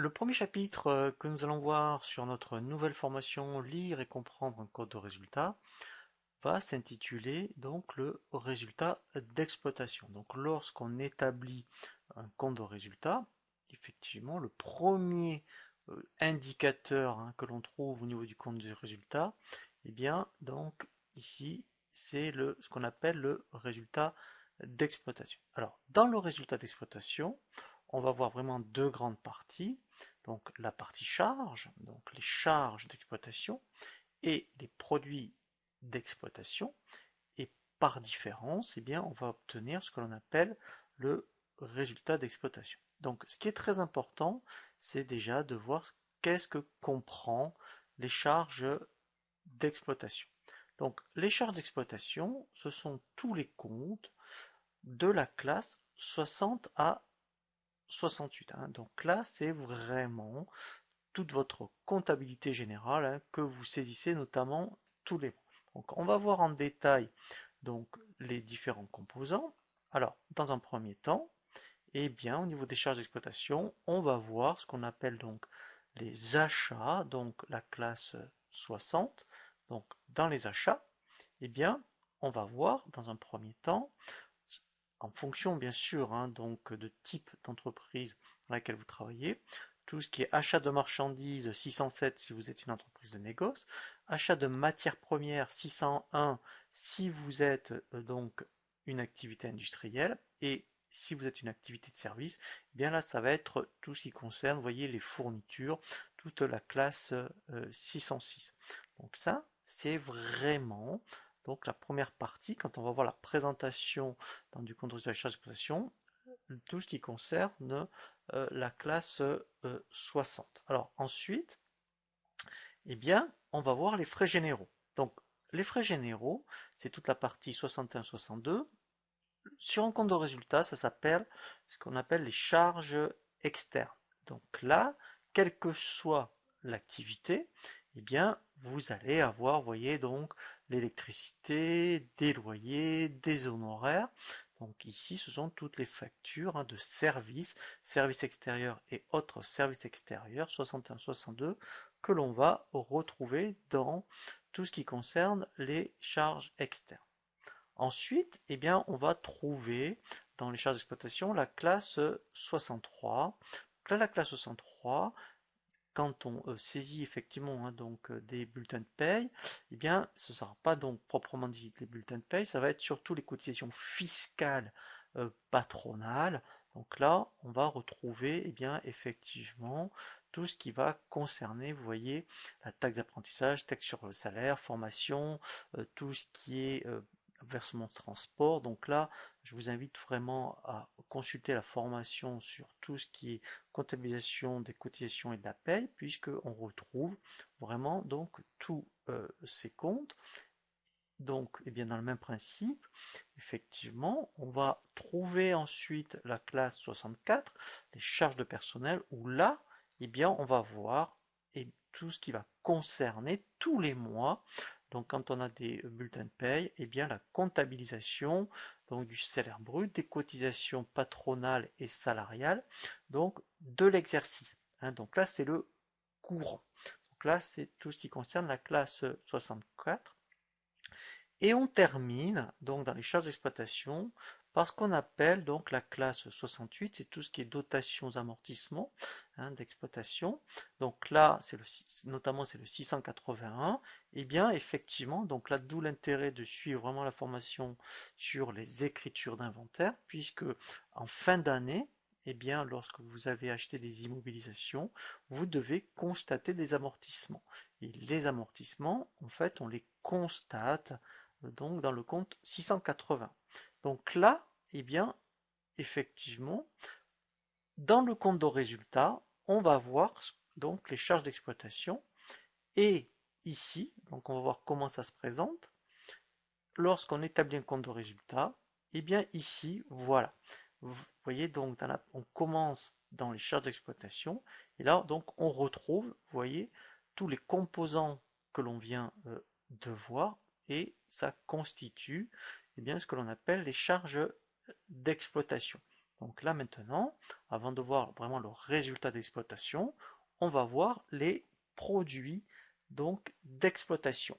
Le premier chapitre que nous allons voir sur notre nouvelle formation Lire et comprendre un code de résultat va s'intituler donc le résultat d'exploitation. Donc lorsqu'on établit un compte de résultat, effectivement le premier indicateur que l'on trouve au niveau du compte de résultat, eh bien donc ici c'est ce qu'on appelle le résultat d'exploitation. Alors dans le résultat d'exploitation, on va voir vraiment deux grandes parties. Donc la partie charge, donc les charges d'exploitation et les produits d'exploitation. Et par différence, eh bien, on va obtenir ce que l'on appelle le résultat d'exploitation. Donc ce qui est très important, c'est déjà de voir qu'est-ce que comprend les charges d'exploitation. Donc les charges d'exploitation, ce sont tous les comptes de la classe 60 à 68. Donc là, c'est vraiment toute votre comptabilité générale que vous saisissez notamment tous les mois. Donc on va voir en détail donc les différents composants. Alors dans un premier temps, eh bien au niveau des charges d'exploitation, on va voir ce qu'on appelle donc les achats, donc la classe 60. Donc dans les achats, eh bien on va voir dans un premier temps, en fonction bien sûr donc de type d'entreprise dans laquelle vous travaillez, tout ce qui est achat de marchandises 607 si vous êtes une entreprise de négoce, achat de matières premières 601 si vous êtes donc une activité industrielle, et si vous êtes une activité de service, eh bien là ça va être tout ce qui concerne, vous voyez, les fournitures, toute la classe 606. Donc ça, c'est vraiment donc la première partie, quand on va voir la présentation dans du compte de résultat d'exploitation, tout ce qui concerne la classe 60. Alors ensuite, eh bien, on va voir les frais généraux. Donc les frais généraux, c'est toute la partie 61-62. Sur un compte de résultat, ça s'appelle ce qu'on appelle les charges externes. Donc là, quelle que soit l'activité, eh bien, vous allez avoir, vous voyez, donc l'électricité, des loyers, des honoraires. Donc ici, ce sont toutes les factures de services, services extérieurs et autres services extérieurs, 61-62, que l'on va retrouver dans tout ce qui concerne les charges externes. Ensuite, eh bien, on va trouver dans les charges d'exploitation la classe 63. Donc là, la classe 63, quand on saisit effectivement donc des bulletins de paye, eh bien, ce ne sera pas donc proprement dit les bulletins de paye, ça va être surtout les cotisations fiscales patronales. Donc là, on va retrouver bien effectivement tout ce qui va concerner, vous voyez, la taxe d'apprentissage, taxe sur le salaire, formation, tout ce qui est versement de transport. Donc là, je vous invite vraiment à consulter la formation sur tout ce qui est comptabilisation des cotisations et de la paye, puisque on retrouve vraiment donc tous ces comptes. Donc, eh bien, dans le même principe, effectivement, on va trouver ensuite la classe 64, les charges de personnel, où là, eh bien, on va voir tout ce qui va concerner tous les mois. Donc, quand on a des bulletins de paye, eh bien, la comptabilisation donc du salaire brut, des cotisations patronales et salariales, donc de l'exercice. Donc là, c'est le courant. Donc là, c'est tout ce qui concerne la classe 64. Et on termine donc dans les charges d'exploitation par ce qu'on appelle donc la classe 68, c'est tout ce qui est dotations amortissements d'exploitation. Donc là, notamment c'est le 681. Et bien effectivement, donc là d'où l'intérêt de suivre vraiment la formation sur les écritures d'inventaire, puisque en fin d'année, eh bien, lorsque vous avez acheté des immobilisations, vous devez constater des amortissements. Et les amortissements, en fait, on les constate donc dans le compte 680. Donc là, eh bien, effectivement, dans le compte de résultat, on va voir donc les charges d'exploitation. Et ici, donc on va voir comment ça se présente. Lorsqu'on établit un compte de résultat, eh bien ici, voilà. Vous voyez, donc on commence dans les charges d'exploitation. Et là, donc, on retrouve, vous voyez, tous les composants que l'on vient de voir, et ça constitue eh bien, ce que l'on appelle les charges d'exploitation. Donc là maintenant, avant de voir vraiment le résultat d'exploitation, on va voir les produits donc d'exploitation.